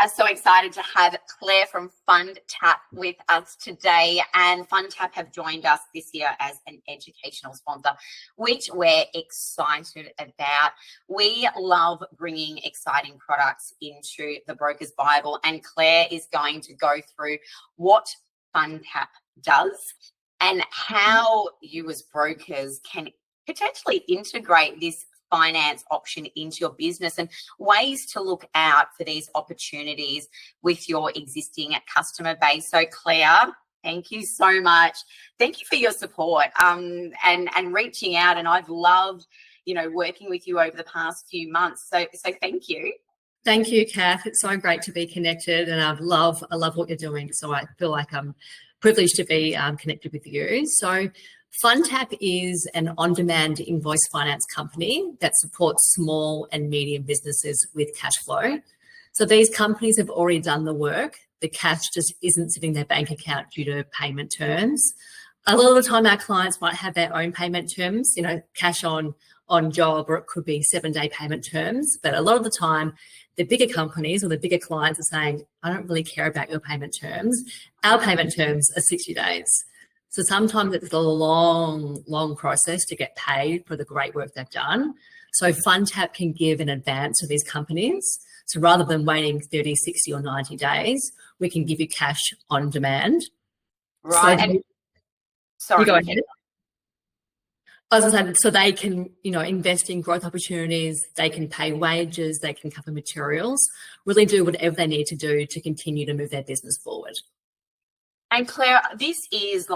are so excited to have Claire from FundTap with us today, and FundTap have joined us this year as an educational sponsor, which we're excited about. We love bringing exciting products into the Broker's Bible, and Claire is going to go through what FundTap does and how you as brokers can potentially integrate this finance option into your business and ways to look out for these opportunities with your existing customer base. So Claire, thank you so much. Thank you for your support and reaching out. And I've loved, working with you over the past few months. So thank you. Thank you, Kath. It's so great to be connected, and I love what you're doing. So I feel like I'm privileged to be connected with you. So FundTap is an on-demand invoice finance company that supports small and medium businesses with cash flow. So these companies have already done the work. The cash just isn't sitting in their bank account due to payment terms. A lot of the time our clients might have their own payment terms, cash on job, or it could be 7-day payment terms. But a lot of the time, the bigger companies or the bigger clients are saying, I don't really care about your payment terms. Our payment terms are 60 days. So sometimes it's a long process to get paid for the great work they've done. So FundTap can give an advance to these companies. So rather than waiting 30, 60 or 90 days, we can give you cash on demand. Right. So you go ahead. As I said, so they can, invest in growth opportunities, they can pay wages, they can cover materials, really do whatever they need to do to continue to move their business forward. And Claire, this is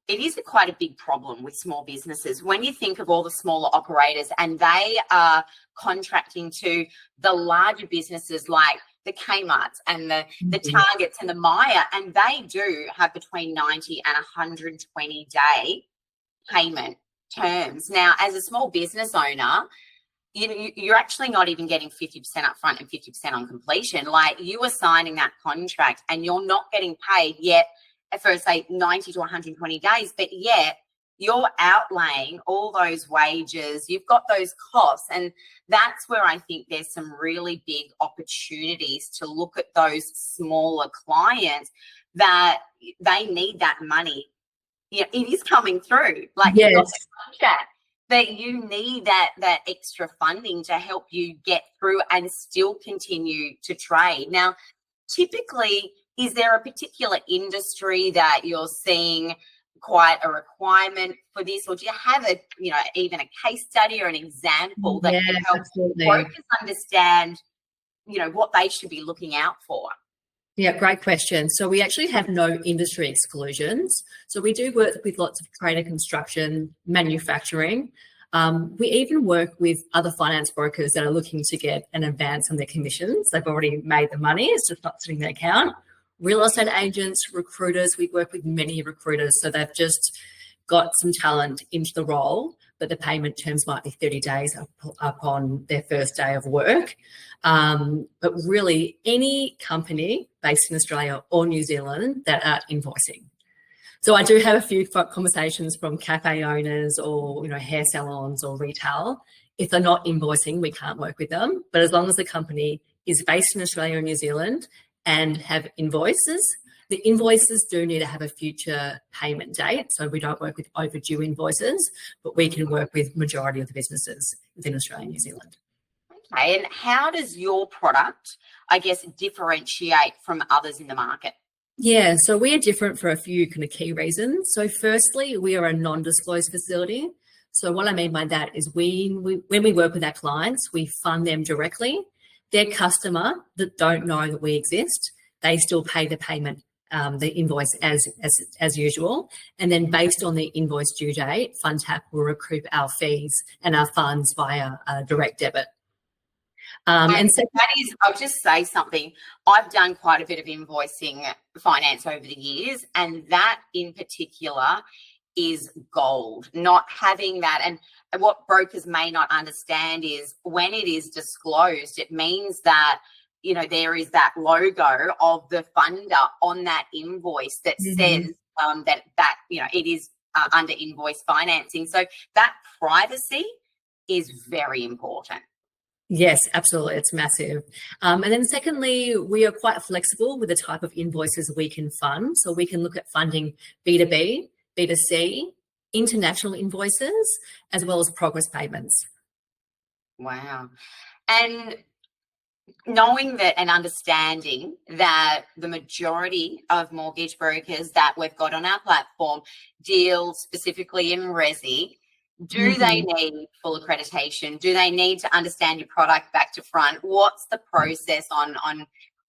it is quite a big problem with small businesses. When you think of all the smaller operators and they are contracting to the larger businesses like the Kmarts and the Targets and the Myer, and they do have between 90 and 120 day payment terms. Now, as a small business owner, you're actually not even getting 50% up front and 50% on completion. Like, you are signing that contract and you're not getting paid yet for, say, 90 to 120 days, but yet you're outlaying all those wages, you've got those costs. And that's where I think there's some really big opportunities to look at those smaller clients that they need that money. It is coming through. Yes. You've got the contract, that you need that extra funding to help you get through and still continue to trade. Now, typically, is there a particular industry that you're seeing quite a requirement for this, or do you have even a case study or an example that can help brokers understand, what they should be looking out for? Yeah, great question. So we actually have no industry exclusions. So we do work with lots of trade and construction, manufacturing. We even work with other finance brokers that are looking to get an advance on their commissions. They've already made the money, it's just not sitting in their account. Real estate agents, recruiters, we work with many recruiters. So they've just got some talent into the role, but the payment terms might be 30 days upon their first day of work. But really, any company based in Australia or New Zealand that are invoicing. So I do have a few conversations from cafe owners or, hair salons or retail. If they're not invoicing, we can't work with them. But as long as the company is based in Australia or New Zealand and have invoices, the invoices do need to have a future payment date. So we don't work with overdue invoices, but we can work with majority of the businesses within Australia and New Zealand. Okay, and how does your product, differentiate from others in the market? Yeah, so we are different for a few kind of key reasons. So firstly, we are a non-disclosed facility. So what I mean by that is when we work with our clients, we fund them directly. Their customer that don't know that we exist, they still pay the payment, the invoice as usual. And then based on the invoice due date, FundTap will recoup our fees and our funds via direct debit. And so that is, I'll just say something. I've done quite a bit of invoicing finance over the years, and that in particular is gold. Not having that, and what brokers may not understand is when it is disclosed, it means that there is that logo of the funder on that invoice that says that it is under invoice financing. So that privacy is very important. Yes, absolutely. It's massive. And then secondly, we are quite flexible with the type of invoices we can fund. So we can look at funding B2B, B2C, international invoices, as well as progress payments. Wow. And knowing that and understanding that the majority of mortgage brokers that we've got on our platform deal specifically in resi, do they Mhm. need full accreditation? Do they need to understand your product back to front? What's the process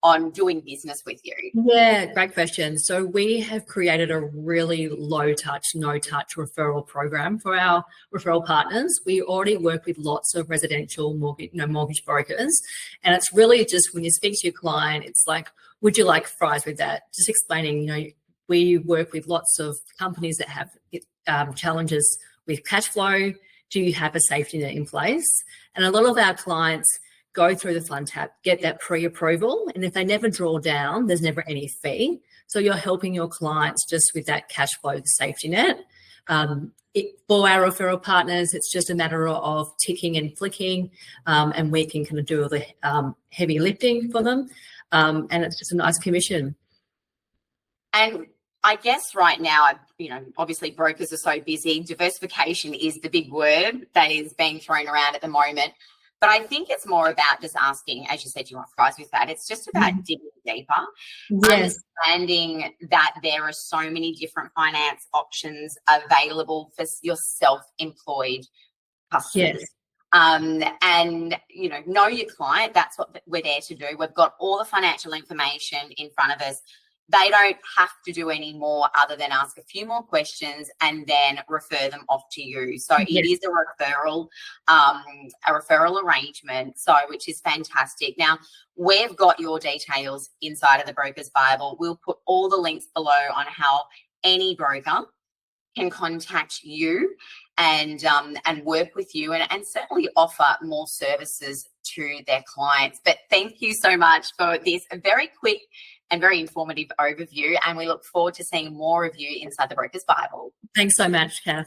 on doing business with you? Yeah, great question. So we have created a really low touch, no touch referral program for our referral partners. We already work with lots of residential mortgage brokers. And it's really just when you speak to your client, it's like, would you like fries with that? Just explaining, we work with lots of companies that have challenges with cash flow. Do you have a safety net in place? And a lot of our clients go through the FundTap, get that pre-approval, and if they never draw down, there's never any fee. So you're helping your clients just with that cash flow safety net. For our referral partners, it's just a matter of ticking and flicking, and we can kind of do all the heavy lifting for them, and it's just a nice commission. And I guess right now, obviously brokers are so busy. Diversification is the big word that is being thrown around at the moment. But I think it's more about just asking, as you said, you want fries with that. It's just about digging deeper, Yes. understanding that there are so many different finance options available for your self-employed customers. Yes. And know your client. That's what we're there to do. We've got all the financial information in front of us. They don't have to do any more other than ask a few more questions and then refer them off to you. So Yes. it is a referral arrangement, which is fantastic. Now, we've got your details inside of the Broker's Bible. We'll put all the links below on how any broker can contact you and work with you and certainly offer more services to their clients. But thank you so much for this very quick and very informative overview, and we look forward to seeing more of you inside the Broker's Bible. Thanks so much, Kath.